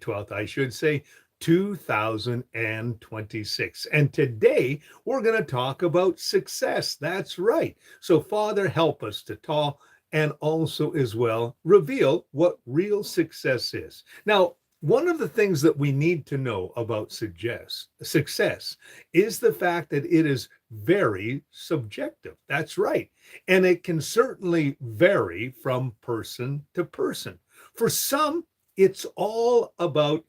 12th, I should say, 2026. And today we're going to talk about success. That's right. So, Father, help us to talk and also, as well, reveal what real success is. Now, one of the things that we need to know about success is the fact that it is very subjective. That's right. And it can certainly vary from person to person. For some, it's all about,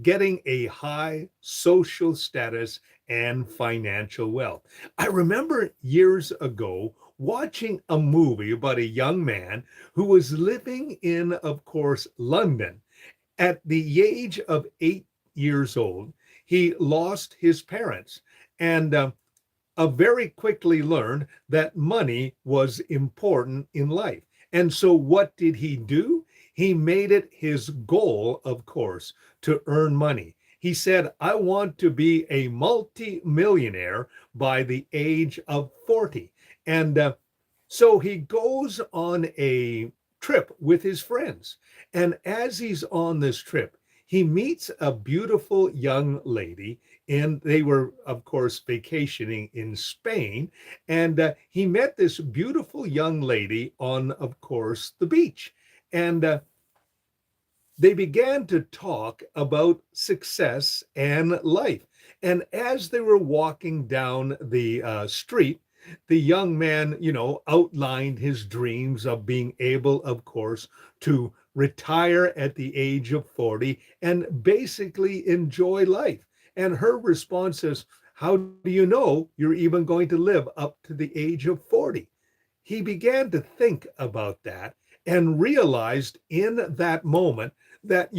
getting a high social status and financial wealth. I remember years ago watching a movie about a young man who was living in, of course, London. At the age of 8 years old, he lost his parents and very quickly learned that money was important in life. And so, what did he do? He made it his goal, of course, to earn money. He said, I want to be a multi-millionaire by the age of 40. And so he goes on a trip with his friends. And as he's on this trip, he meets a beautiful young lady, and they were, of course, vacationing in Spain. And he met this beautiful young lady on, of course, the beach. And they began to talk about success and life. And as they were walking down the street, the young man, outlined his dreams of being able, of course, to retire at the age of 40 and basically enjoy life. And her response is, how do you know you're even going to live up to the age of 40? He began to think about that and realized in that moment that,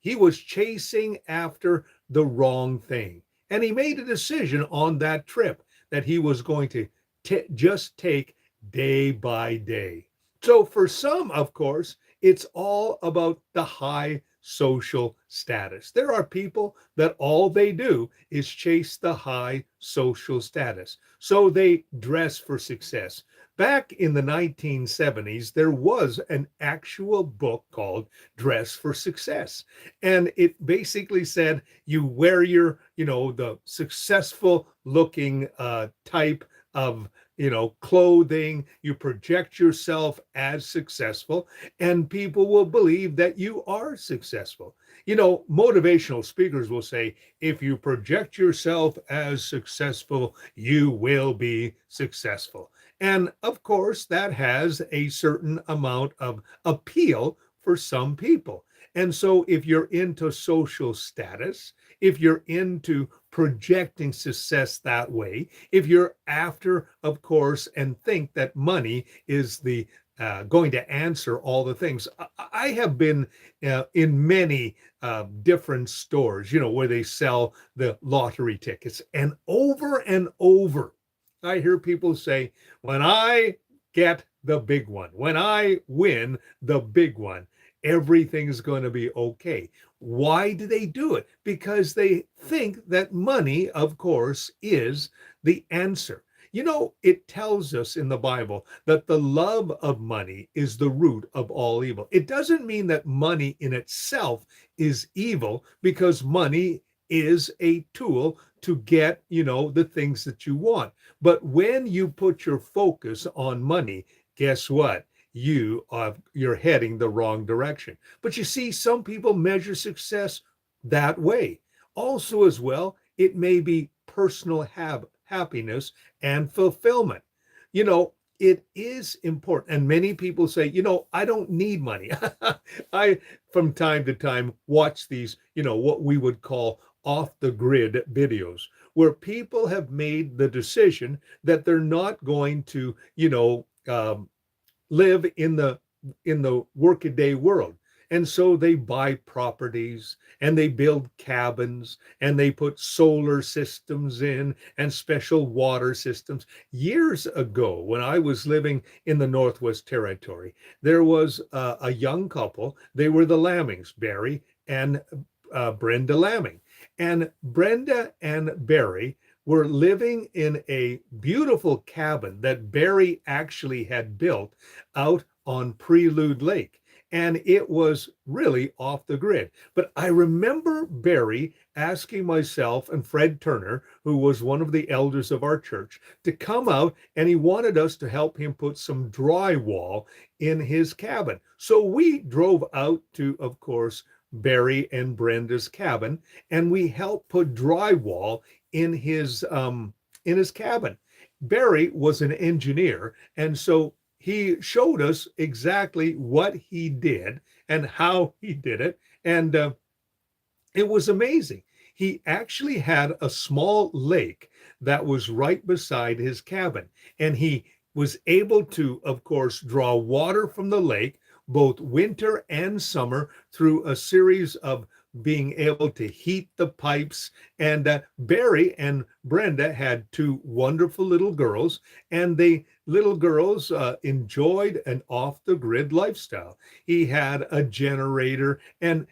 he was chasing after the wrong thing. And he made a decision on that trip that he was going to just take day by day. So for some, of course, it's all about the high social status. There are people that all they do is chase the high social status. So they dress for success. Back in the 1970s, there was an actual book called Dress for Success. And it basically said you wear the successful looking type of clothing, you project yourself as successful, and people will believe that you are successful. Motivational speakers will say, if you project yourself as successful, you will be successful. And of course, that has a certain amount of appeal for some people. And so, if you're into social status, if you're into projecting success that way, if you're after, of course, and think that money is the going to answer all the things. I have been in many different stores, where they sell the lottery tickets, and over, I hear people say, when I get the big one, when I win the big one, everything's going to be okay. Why do they do it? Because they think that money, of course, is the answer. It tells us in the Bible that the love of money is the root of all evil. It doesn't mean that money in itself is evil, because money is a tool to get, the things that you want. But when you put your focus on money, guess what? You're heading the wrong direction. But you see, some people measure success that way. Also, as well, it may be personal happiness and fulfillment. It is important. And many people say, I don't need money. I, from time to time, watch these, what we would call off the grid videos, where people have made the decision that they're not going to, live in the workaday world. And so they buy properties and they build cabins and they put solar systems in and special water systems. Years ago, when I was living in the Northwest Territory, there was a young couple. They were the Lammings, Barry and Brenda Lamming. And Brenda and Barry were living in a beautiful cabin that Barry actually had built out on Prelude Lake. and it was really off the grid. But I remember Barry asking myself and Fred Turner, who was one of the elders of our church, to come out, and he wanted us to help him put some drywall in his cabin. So we drove out to, of course, Barry and Brenda's cabin, and we helped put drywall in his cabin. Barry was an engineer, and so he showed us exactly what he did and how he did it, and it was amazing. He actually had a small lake that was right beside his cabin, and he was able to, of course, draw water from the lake both winter and summer through a series of being able to heat the pipes. And Barry and Brenda had two wonderful little girls, and the little girls enjoyed an off the grid lifestyle. He had a generator, and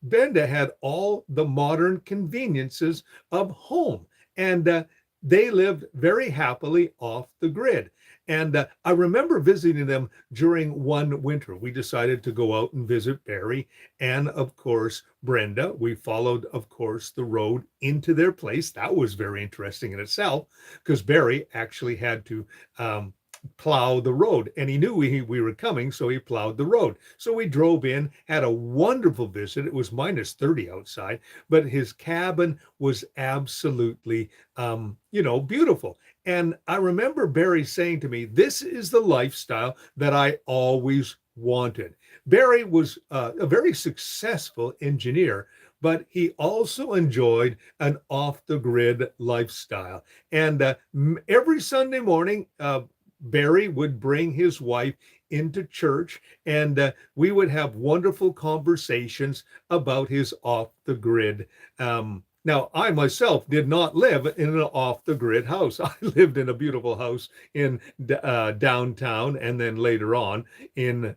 Brenda had all the modern conveniences of home, and they lived very happily off the grid. And I remember visiting them during one winter. We decided to go out and visit Barry and, of course, Brenda. We followed, of course, the road into their place. That was very interesting in itself because Barry actually had to plow the road, and he knew we were coming, so he plowed the road. So we drove in, had a wonderful visit. It was minus 30 outside, but his cabin was absolutely beautiful. And I remember Barry saying to me, this is the lifestyle that I always wanted. Barry was a very successful engineer, but he also enjoyed an off the grid lifestyle. And every Sunday morning, Barry would bring his wife into church, and we would have wonderful conversations about his off the grid. Now, I myself did not live in an off the grid house. I lived in a beautiful house in downtown, and then later on in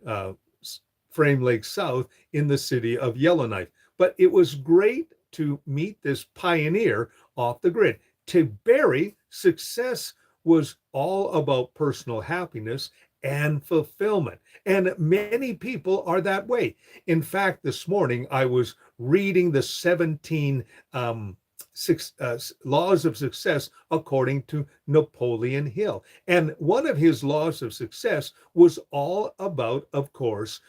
Frame Lake South in the city of Yellowknife. But it was great to meet this pioneer off the grid. To Barry, success was all about personal happiness and fulfillment. And many people are that way. In fact, this morning I was reading the 17 laws of success according to Napoleon Hill. And one of his laws of success was all about, of course,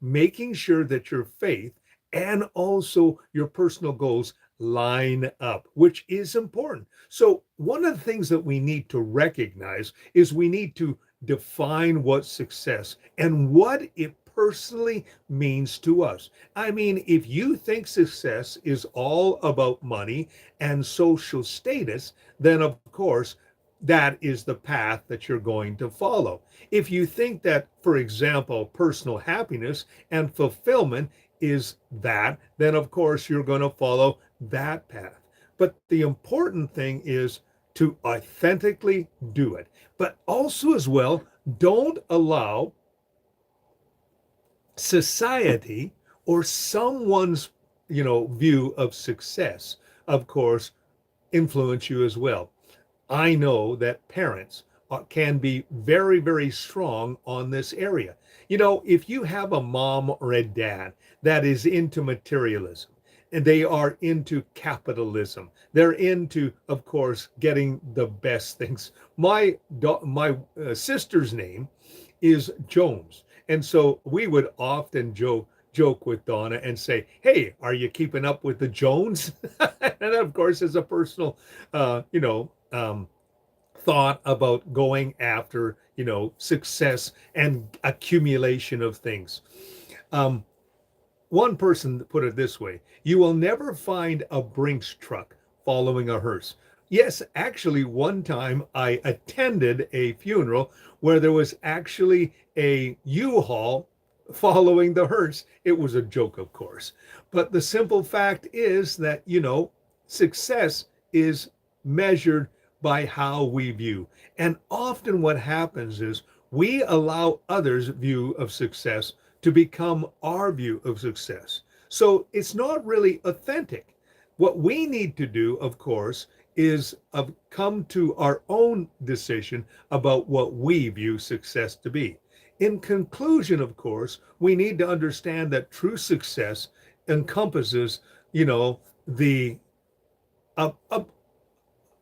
making sure that your faith and also your personal goals line up, which is important. So one of the things that we need to recognize is we need to define what success and what it personally means to us. I mean, if you think success is all about money and social status, then of course that is the path that you're going to follow. If you think that, for example, personal happiness and fulfillment is that, then of course you're going to follow that path. But the important thing is to authentically do it. But also as well, don't allow society or someone's, view of success, of course, influence you as well. I know that parents can be very, very strong on this area. If you have a mom or a dad that is into materialism, and they are into capitalism, they're into, of course, getting the best things. My sister's name is Jones, and so we would often joke with Donna and say, "Hey, are you keeping up with the Jones?" And of course, as a personal, thought about going after, success and accumulation of things. One person put it this way: you will never find a Brinks truck following a hearse. Yes, actually, one time I attended a funeral where there was actually a U-Haul following the hearse. It was a joke, of course. But the simple fact is that, success is measured by how we view. And often what happens is we allow others' view of success to become our view of success. So it's not really authentic. What we need to do, of course, is come to our own decision about what we view success to be. In conclusion, of course, we need to understand that true success encompasses, you know, the a, a,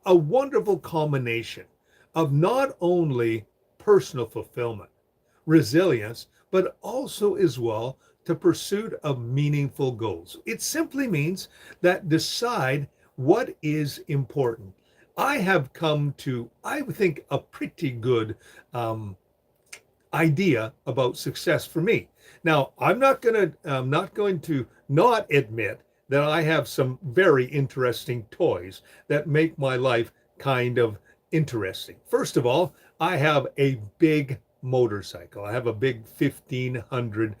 a wonderful combination of not only personal fulfillment, resilience, but also as well to pursuit of meaningful goals. It simply means that decide what is important. I have come to, I think, a pretty good idea about success for me. Now, I'm not going to not admit that I have some very interesting toys that make my life kind of interesting. First of all, I have a big motorcycle. I have a big 1500,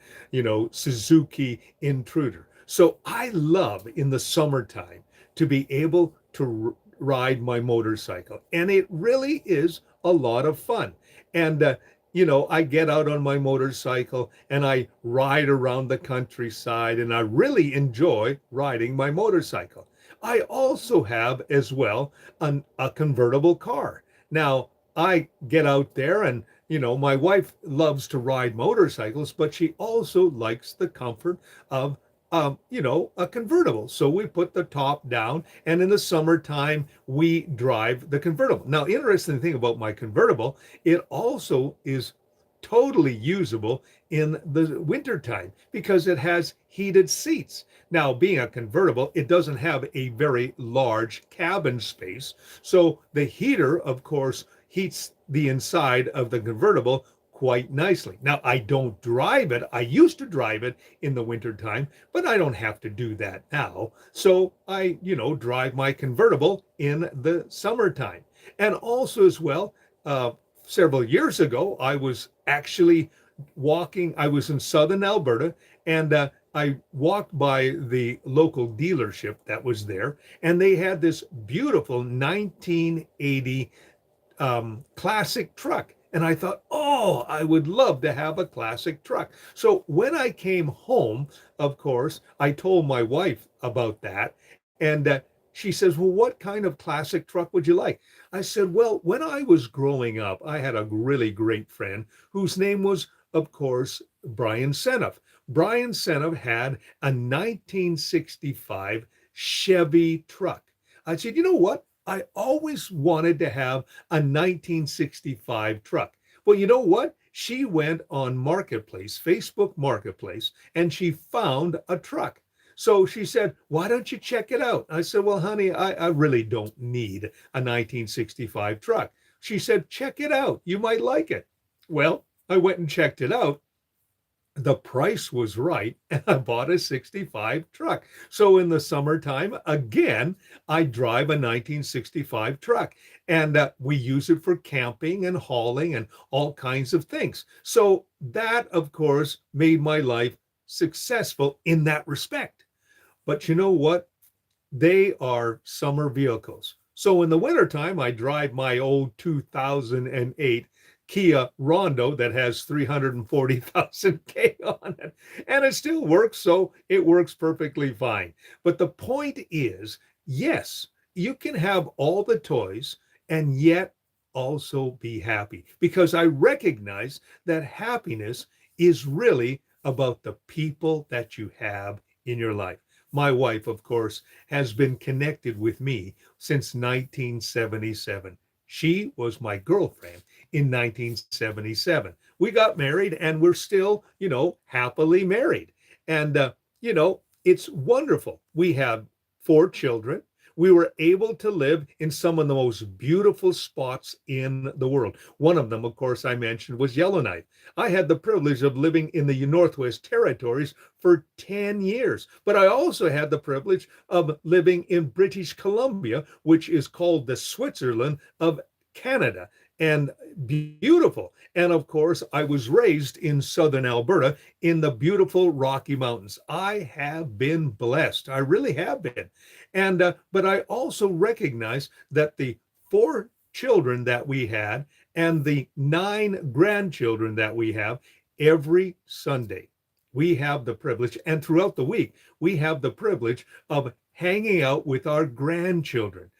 Suzuki Intruder. So I love in the summertime to be able to ride my motorcycle. And it really is a lot of fun. And I get out on my motorcycle and I ride around the countryside and I really enjoy riding my motorcycle. I also have as well a convertible car. Now, I get out there and, my wife loves to ride motorcycles, but she also likes the comfort of a convertible. So we put the top down, and in the summertime, we drive the convertible. Now, interesting thing about my convertible, it also is totally usable in the wintertime because it has heated seats. Now, being a convertible, it doesn't have a very large cabin space. So the heater, of course, heats the inside of the convertible quite nicely. Now, I don't drive it. I used to drive it in the wintertime, but I don't have to do that now. So I, drive my convertible in the summertime. And also as well, several years ago, I was actually walking, I was in southern Alberta, and I walked by the local dealership that was there, and they had this beautiful 1980 classic truck. And I thought, oh, I would love to have a classic truck. So when I came home, of course, I told my wife about that. And she says, well, what kind of classic truck would you like? I said, well, when I was growing up, I had a really great friend whose name was, of course, Brian Seneff. Brian Seneff had a 1965 Chevy truck. I said, you know what? I always wanted to have a 1965 truck. Well, you know what? She went on Marketplace, Facebook Marketplace, and she found a truck. So she said, why don't you check it out? I said, well, honey, I really don't need a 1965 truck. She said, check it out. You might like it. Well, I went and checked it out. The price was right, and I bought a 65 truck. So in the summertime, again, I drive a 1965 truck, and we use it for camping and hauling and all kinds of things. So that, of course, made my life successful in that respect. But you know what? They are summer vehicles. So in the wintertime, I drive my old 2008 Kia Rondo that has 340,000 K on it, and it still works, so it works perfectly fine. But the point is, yes, you can have all the toys and yet also be happy, because I recognize that happiness is really about the people that you have in your life. My wife, of course, has been connected with me since 1977. She was my girlfriend in 1977. We got married and we're still, happily married. And, it's wonderful. We have 4 children. We were able to live in some of the most beautiful spots in the world. One of them, of course, I mentioned was Yellowknife. I had the privilege of living in the Northwest Territories for 10 years, but I also had the privilege of living in British Columbia, which is called the Switzerland of Canada, and beautiful. And of course, I was raised in southern Alberta in the beautiful Rocky Mountains. I have been blessed. I really have been. And but I also recognize that the 4 children that we had and the 9 grandchildren that we have, every Sunday we have the privilege, and throughout the week we have the privilege of hanging out with our grandchildren.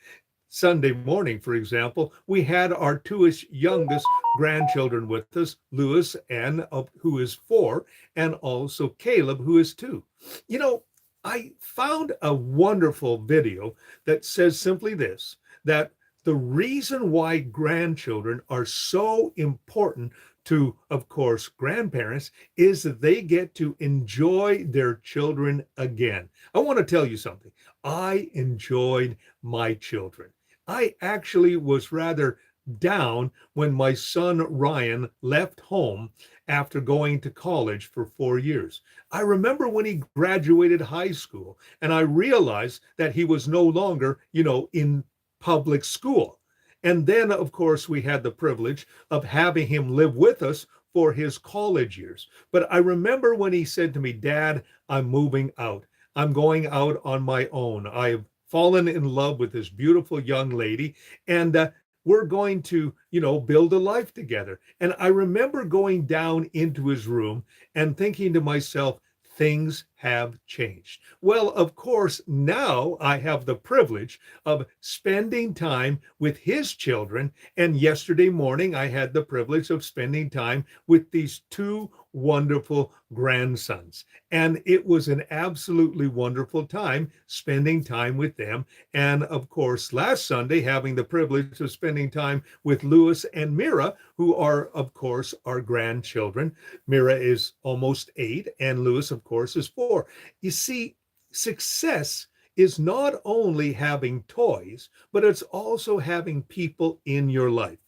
Sunday morning, for example, we had our two youngest grandchildren with us, Lewis, and who is 4, and also Caleb, who is 2. You know, I found a wonderful video that says simply this, that the reason why grandchildren are so important to, of course, grandparents is that they get to enjoy their children again. I want to tell you something. I enjoyed my children. I actually was rather down when my son Ryan left home after going to college for 4 years. I remember when he graduated high school and I realized that he was no longer, in public school. And then, of course, we had the privilege of having him live with us for his college years. But I remember when he said to me, Dad, I'm moving out. I'm going out on my own. I've fallen in love with this beautiful young lady, and we're going to, build a life together. And I remember going down into his room and thinking to myself, things have changed. Well, of course, now I have the privilege of spending time with his children. And yesterday morning, I had the privilege of spending time with these 2 wonderful grandsons. And it was an absolutely wonderful time spending time with them. And of course, last Sunday, having the privilege of spending time with Lewis and Mira, who are, of course, our grandchildren. Mira is almost 8, and Lewis, of course, is 4. You see, success is not only having toys, but it's also having people in your life.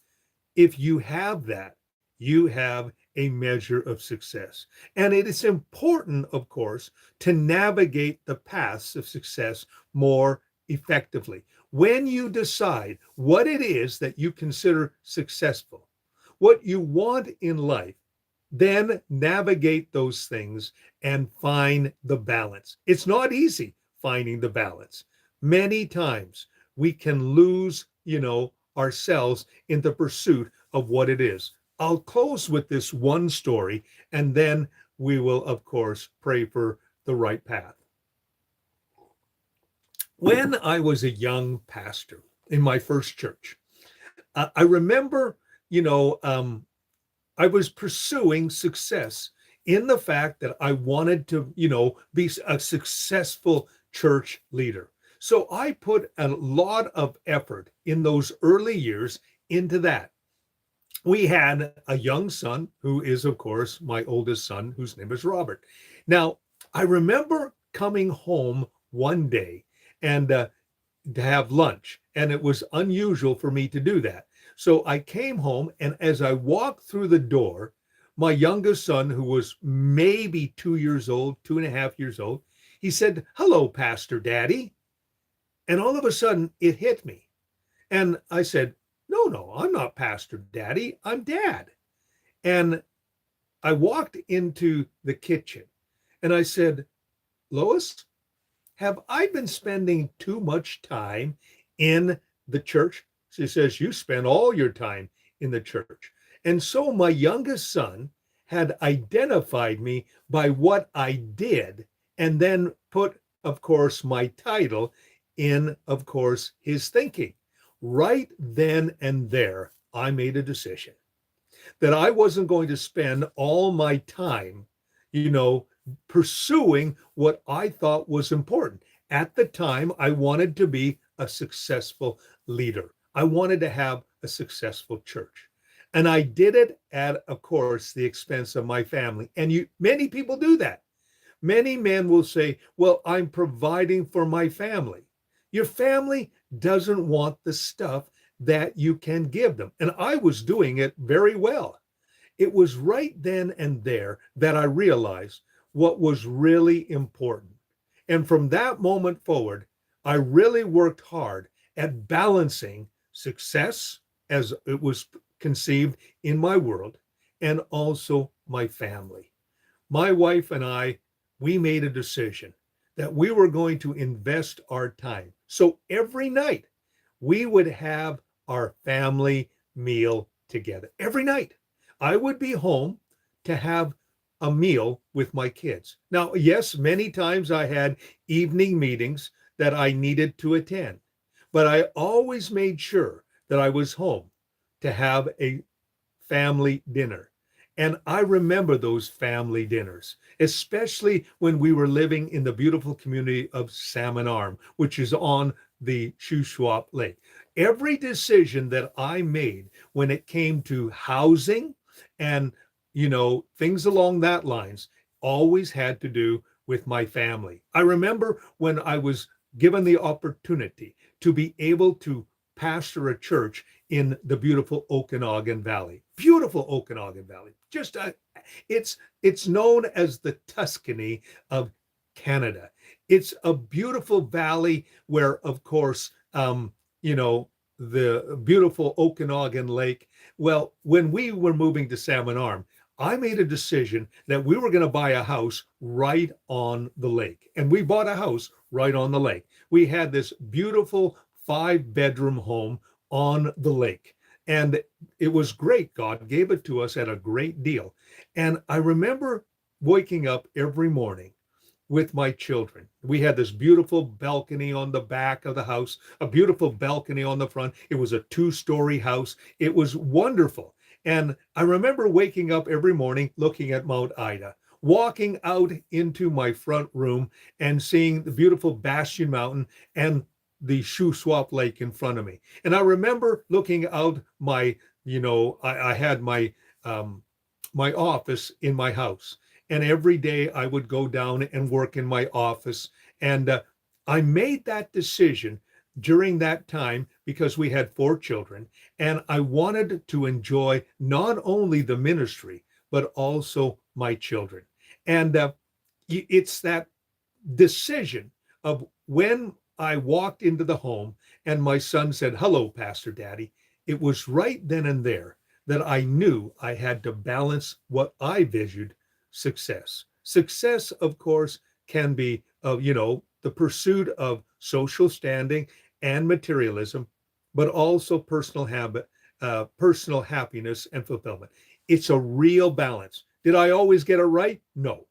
If you have that, you have a measure of success. And it is important, of course, to navigate the paths of success more effectively. When you decide what it is that you consider successful, what you want in life, then navigate those things and find the balance. It's not easy finding the balance. Many times we can lose, ourselves in the pursuit of what it is. I'll close with this one story, and then we will, of course, pray for the right path. When I was a young pastor in my first church, I remember, I was pursuing success in the fact that I wanted to, be a successful church leader. So I put a lot of effort in those early years into that. We had a young son who is, of course, my oldest son, whose name is Robert. Now, I remember coming home one day and to have lunch, and it was unusual for me to do that. So I came home, and as I walked through the door, my youngest son, who was maybe 2 years old, 2.5 years old, he said, "Hello, Pastor Daddy." And all of a sudden it hit me. And I said, no, I'm not Pastor Daddy, I'm Dad. And I walked into the kitchen and I said, Lois, have I been spending too much time in the church? She says, you spend all your time in the church. And so my youngest son had identified me by what I did and then put, of course, my title in, of course, his thinking. Right then and there, I made a decision that I wasn't going to spend all my time, pursuing what I thought was important. At the time, I wanted to be a successful leader. I wanted to have a successful church. And I did it at, of course, the expense of my family. And many people do that. Many men will say, well, I'm providing for my family. Your family doesn't want the stuff that you can give them. And I was doing it very well. It was right then and there that I realized what was really important. And from that moment forward, I really worked hard at balancing success as it was conceived in my world and also my family. My wife and I, we made a decision that we were going to invest our time. So every night we would have our family meal together. Every night I would be home to have a meal with my kids. Now, yes, many times I had evening meetings that I needed to attend. but I always made sure that I was home to have a family dinner. And I remember those family dinners, especially when we were living in the beautiful community of Salmon Arm, which is on the Shuswap Lake. Every decision that I made when it came to housing and, things along that lines always had to do with my family. I remember when I was given the opportunity to be able to pastor a church in the beautiful Okanagan Valley. Beautiful Okanagan Valley. It's known as the Tuscany of Canada. It's a beautiful valley where, of course, the beautiful Okanagan Lake. Well, when we were moving to Salmon Arm, I made a decision that we were going to buy a house right on the lake. And we bought a house right on the lake. We had this beautiful 5-bedroom home on the lake. And it was great. God gave it to us at a great deal. And I remember waking up every morning with my children. We had this beautiful balcony on the back of the house, a beautiful balcony on the front. It was a 2-story house. It was wonderful. And I remember waking up every morning looking at Mount Ida, walking out into my front room and seeing the beautiful Bastion Mountain and the Shuswap Lake in front of me. And I remember looking out I had my office in my house. And every day I would go down and work in my office. And I made that decision during that time because we had 4 children. And I wanted to enjoy not only the ministry, but also my children. And it's that decision of when I walked into the home and my son said, "Hello, Pastor Daddy." It was right then and there that I knew I had to balance what I visioned success. Success, of course, can be, the pursuit of social standing and materialism, but also personal happiness and fulfillment. It's a real balance. Did I always get it right? No.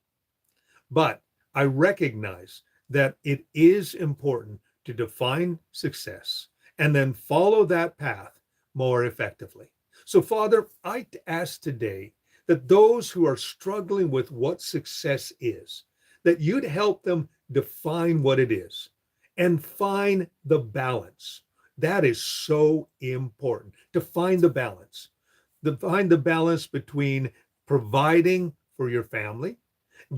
But I recognize that it is important to define success and then follow that path more effectively. So, Father, I ask today that those who are struggling with what success is, that you'd help them define what it is and find the balance. That is so important, to find the balance. To find the balance between providing for your family,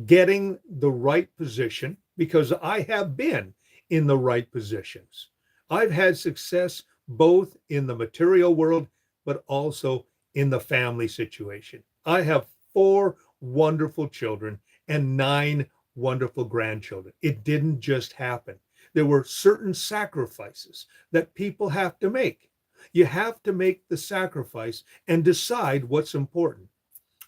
getting the right position, because I have been in the right positions. I've had success both in the material world, but also in the family situation. I have 4 wonderful children and 9 wonderful grandchildren. It didn't just happen. There were certain sacrifices that people have to make. You have to make the sacrifice and decide what's important.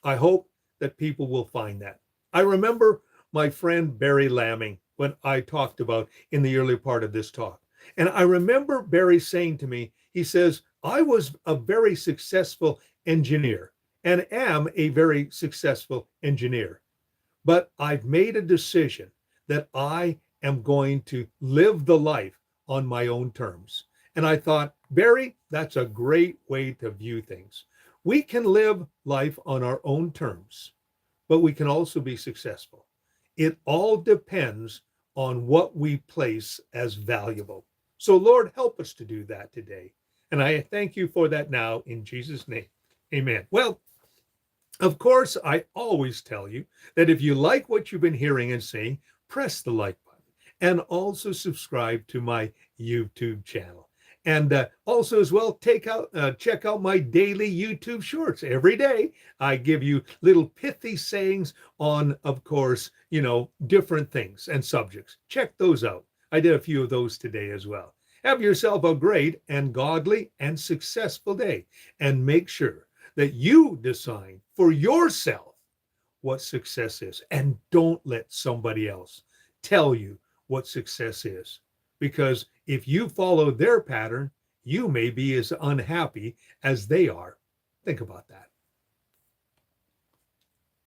I hope that people will find that. I remember my friend Barry Lamming when I talked about in the early part of this talk. And I remember Barry saying to me, he says, I was a very successful engineer and am a very successful engineer. But I've made a decision that I am going to live the life on my own terms. And I thought, Barry, that's a great way to view things. We can live life on our own terms, but we can also be successful. It all depends on what we place as valuable. So, Lord, help us to do that today. And I thank you for that now in Jesus' name. Amen. Well, of course, I always tell you that if you like what you've been hearing and seeing, press the like button and also subscribe to my YouTube channel. And also as well, check out my daily YouTube shorts. Every day, I give you little pithy sayings on, of course, different things and subjects. Check those out. I did a few of those today as well. Have yourself a great and godly and successful day. And make sure that you decide for yourself what success is. And don't let somebody else tell you what success is. Because if you follow their pattern, you may be as unhappy as they are. Think about that.